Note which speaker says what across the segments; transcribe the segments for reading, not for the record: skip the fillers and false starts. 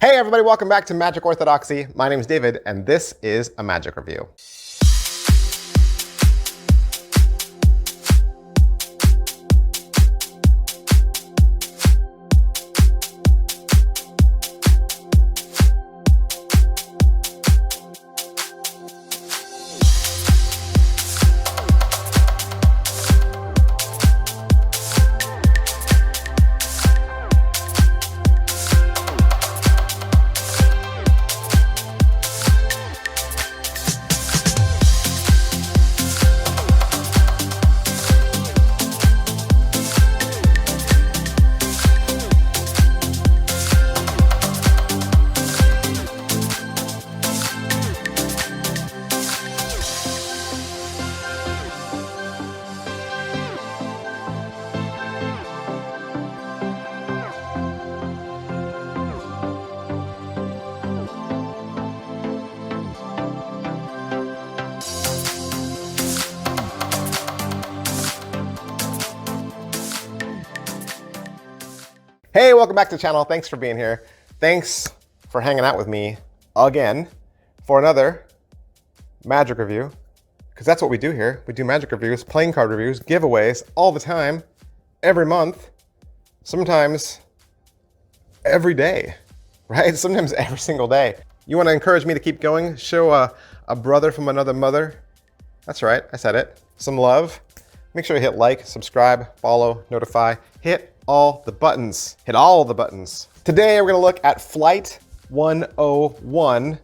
Speaker 1: Hey everybody, welcome back to Magic Orthodoxy. My name is David, and this is a magic review. Hey, welcome back to the channel. Thanks for being here. Thanks for hanging out with me again for another magic review, because that's what we do here. We do magic reviews, playing card reviews, giveaways all the time, every month, sometimes every day, right? Sometimes every single day. You want to encourage me to keep going? Show a brother from another mother. That's right, I said it. Some love. Make sure you hit like, subscribe, follow, notify, hit all the buttons. Hit all the buttons. Today we're gonna look at Flight 101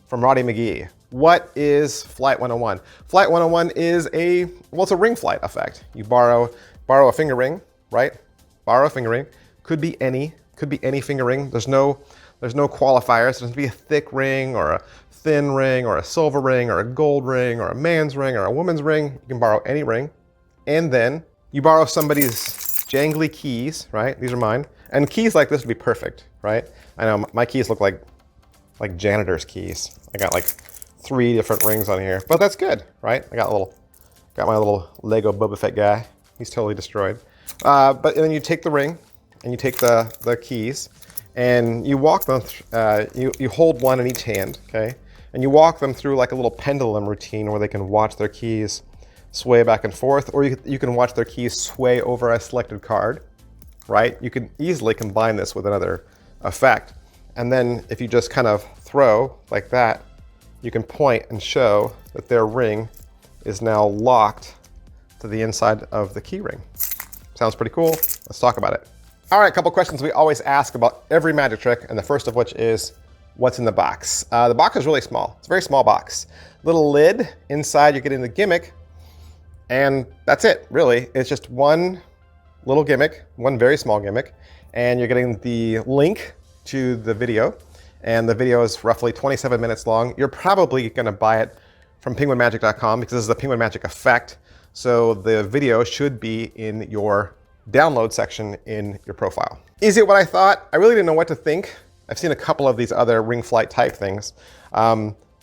Speaker 1: from Roddy McGhie. What is Flight 101? Flight 101 is it's a ring flight effect. You borrow a finger ring, right? Borrow a finger ring. Could be any finger ring. There's no qualifiers. It doesn't be a thick ring or a thin ring or a silver ring or a gold ring or a man's ring or a woman's ring. You can borrow any ring. And then you borrow somebody's jangly keys, right? These are mine. And keys like this would be perfect, right? I know my keys look like janitor's keys. I got like 3 different rings on here, but that's good, right? I got my little Lego Boba Fett guy. He's totally destroyed. But then you take the ring and you take the keys and you walk them, you hold one in each hand, okay? And you walk them through like a little pendulum routine where they can watch their keys sway back and forth, or you can watch their keys sway over a selected card, right? You can easily combine this with another effect. And then if you just kind of throw like that, you can point and show that their ring is now locked to the inside of the key ring. Sounds pretty cool. Let's talk about it. All right, a couple questions we always ask about every magic trick, and the first of which is, what's in the box? The box is really small. It's a very small box. Little lid. Inside you're getting the gimmick, and that's it, really. It's just one little gimmick, one very small gimmick, and you're getting the link to the video, and the video is roughly 27 minutes long. You're probably gonna buy it from penguinmagic.com because this is the Penguin Magic effect, so the video should be in your download section in your profile. Easy what I thought. I really didn't know what to think. I've seen a couple of these other ring flight type things.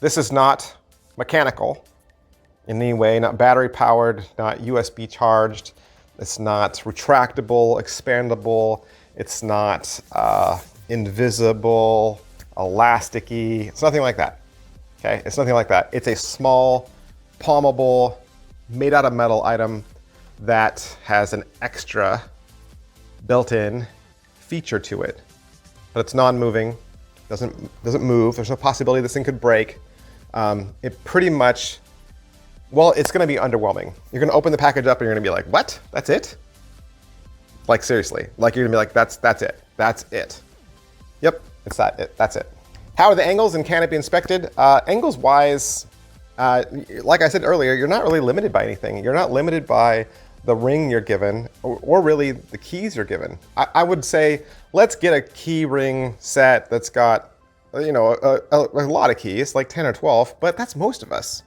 Speaker 1: This is not mechanical in any way, not battery powered, not USB charged. It's not retractable, expandable. It's not invisible, elasticy. It's nothing like that, okay? It's nothing like that. It's a small, palmable, made out of metal item that has an extra built-in feature to it. But it's non-moving, doesn't move. There's no possibility this thing could break. It pretty much, well, it's gonna be underwhelming. You're gonna open the package up and you're gonna be like, what? That's it? Like seriously, like you're gonna be like, that's it, that's it. Yep, it's that's it. How are the angles and can it be inspected? Angles wise, like I said earlier, you're not really limited by anything. You're not limited by the ring you're given or really the keys you're given. I would say, let's get a key ring set that's got, you know, a lot of keys, like 10 or 12, but that's most of us.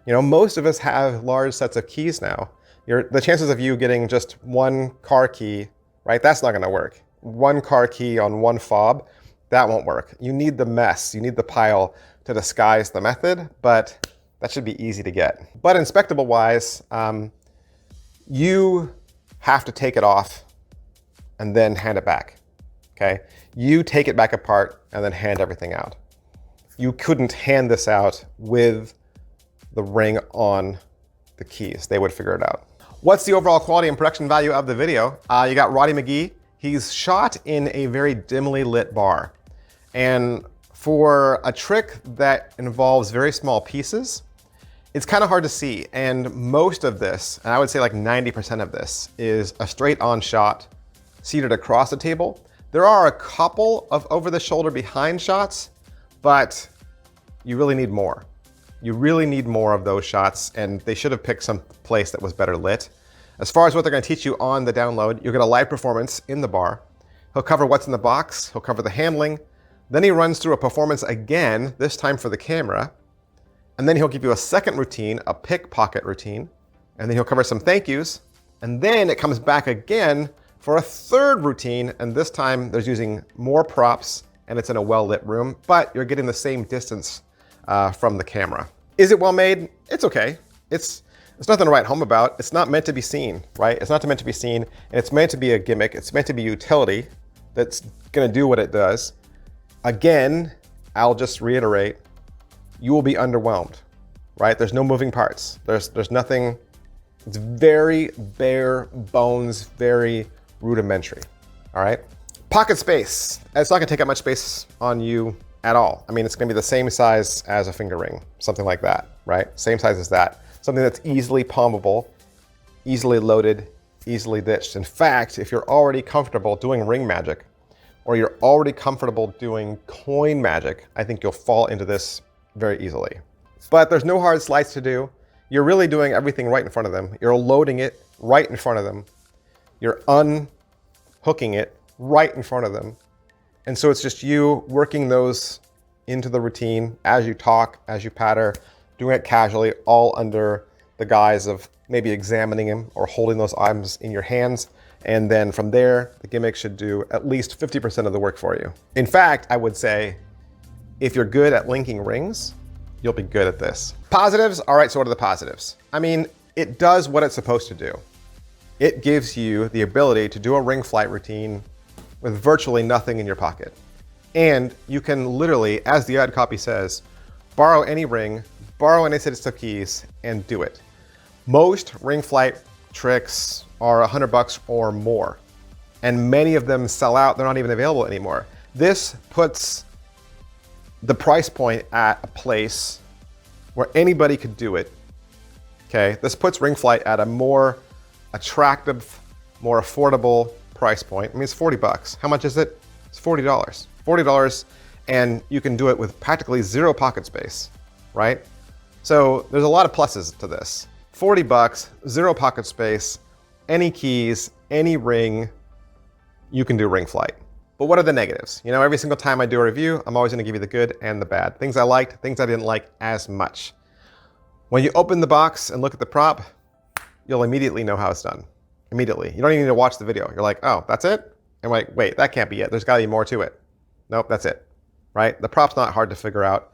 Speaker 1: You know, most of us have large sets of keys now. The chances of you getting just one car key, right, that's not gonna work. One car key on one fob, that won't work. You need the mess, you need the pile to disguise the method, but that should be easy to get. But inspectable wise, you have to take it off and then hand it back, okay? You take it back apart and then hand everything out. You couldn't hand this out with the ring on the keys. They would figure it out. What's the overall quality and production value of the video? You got Roddy McGhie. He's shot in a very dimly lit bar. And for a trick that involves very small pieces, it's kind of hard to see. And most of this, and I would say like 90% of this, is a straight on shot seated across the table. There are a couple of over the shoulder behind shots, but you really need more. You really need more of those shots, and they should have picked some place that was better lit. As far as what they're going to teach you on the download, you'll get a live performance in the bar. He'll cover what's in the box. He'll cover the handling. Then he runs through a performance again, this time for the camera. And then he'll give you a second routine, a pickpocket routine. And then he'll cover some thank yous. And then it comes back again for a third routine. And this time there's using more props and it's in a well-lit room, but you're getting the same distance from the camera. Is it well made? It's okay. It's nothing to write home about. It's not meant to be seen, right? It's not meant to be seen, and it's meant to be a gimmick. It's meant to be utility that's gonna do what it does. Again, I'll just reiterate, you will be underwhelmed, right? There's no moving parts. There's nothing. It's very bare bones, very rudimentary, all right? Pocket space. It's not gonna take up much space on you at all. I mean, it's gonna be the same size as a finger ring, something like that, right? Same size as that. Something that's easily palmable, easily loaded, easily ditched. In fact, if you're already comfortable doing ring magic, or you're already comfortable doing coin magic, I think you'll fall into this very easily. But there's no hard slides to do. You're really doing everything right in front of them. You're loading it right in front of them. You're unhooking it right in front of them. And so it's just you working those into the routine as you talk, as you patter, doing it casually, all under the guise of maybe examining them or holding those items in your hands. And then from there, the gimmick should do at least 50% of the work for you. In fact, I would say, if you're good at linking rings, you'll be good at this. Positives, all right, so what are the positives? I mean, it does what it's supposed to do. It gives you the ability to do a ring flight routine with virtually nothing in your pocket. And you can literally, as the ad copy says, borrow any ring, borrow any set of keys, and do it. Most ring flight tricks are $100 or more, and many of them sell out. They're not even available anymore. This puts the price point at a place where anybody could do it, okay? This puts ring flight at a more attractive, more affordable price point. I mean, it's $40. How much is it? It's $40. $40, and you can do it with practically zero pocket space, right? So there's a lot of pluses to this. $40, zero pocket space, any keys, any ring, you can do ring flight. But what are the negatives? You know, every single time I do a review, I'm always gonna give you the good and the bad. Things I liked, things I didn't like as much. When you open the box and look at the prop, you'll immediately know how it's done. Immediately. You don't even need to watch the video. You're like, oh, that's it? And I'm like, wait, that can't be it. There's gotta be more to it. Nope, that's it, right? The prop's not hard to figure out.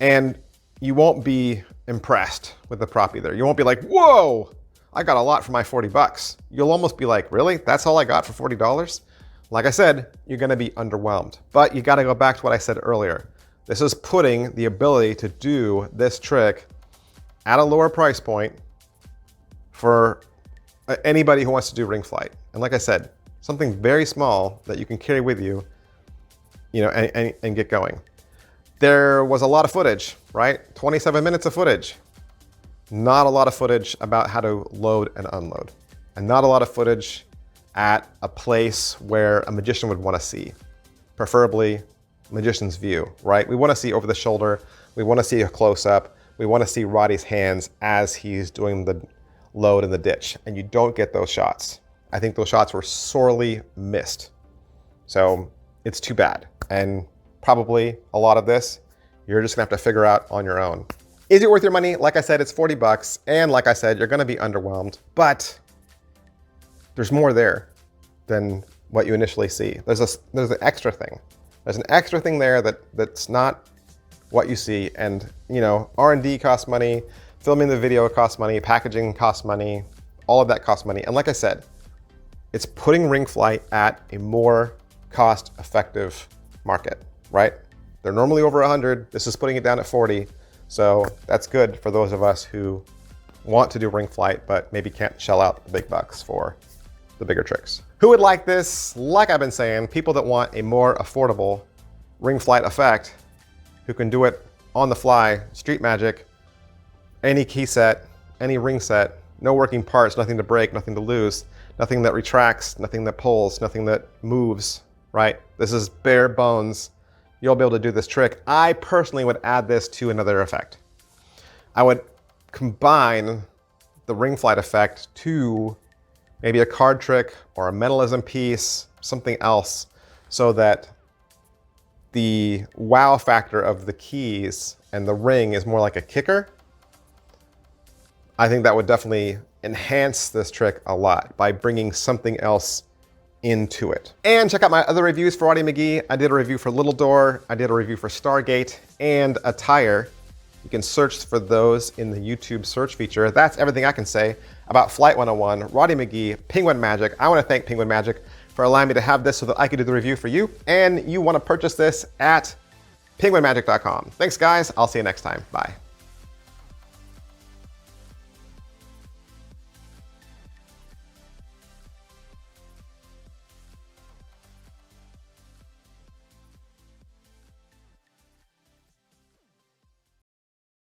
Speaker 1: And you won't be impressed with the prop either. You won't be like, whoa, I got a lot for my $40. You'll almost be like, really? That's all I got for $40? Like I said, you're gonna be underwhelmed. But you gotta go back to what I said earlier. This is putting the ability to do this trick at a lower price point for anybody who wants to do ring flight. And like I said, something very small that you can carry with you, you know, and get going. There was a lot of footage, right? 27 minutes of footage. Not a lot of footage about how to load and unload. And not a lot of footage at a place where a magician would want to see. Preferably magician's view, right? We want to see over the shoulder. We want to see a close-up. We want to see Roddy's hands as he's doing the load in the ditch. And you don't get those shots. I think those shots were sorely missed. So it's too bad. And probably a lot of this, you're just gonna have to figure out on your own. Is it worth your money? Like I said, it's $40. And like I said, you're gonna be underwhelmed, but there's more there than what you initially see. There's an extra thing. There's an extra thing there that's not what you see. And you know, R&D costs money, filming the video costs money, packaging costs money, all of that costs money. And like I said, it's putting ring flight at a more cost-effective market, right? They're normally over 100. This is putting it down at 40. So that's good for those of us who want to do ring flight, but maybe can't shell out the big bucks for the bigger tricks. Who would like this? Like I've been saying, people that want a more affordable ring flight effect, who can do it on the fly, street magic, any key set, any ring set, no working parts, nothing to break, nothing to lose, nothing that retracts, nothing that pulls, nothing that moves, right? This is bare bones. You'll be able to do this trick. I personally would add this to another effect. I would combine the ring flight effect to maybe a card trick or a mentalism piece, something else, so that the wow factor of the keys and the ring is more like a kicker. I think that would definitely enhance this trick a lot by bringing something else into it. And check out my other reviews for Roddy McGhie. I did a review for Little Door, I did a review for Stargate, and Attire. You can search for those in the YouTube search feature. That's everything I can say about Flight 101, Roddy McGhie, Penguin Magic. I want to thank Penguin Magic for allowing me to have this so that I could do the review for you. And you want to purchase this at penguinmagic.com. Thanks guys, I'll see you next time. Bye.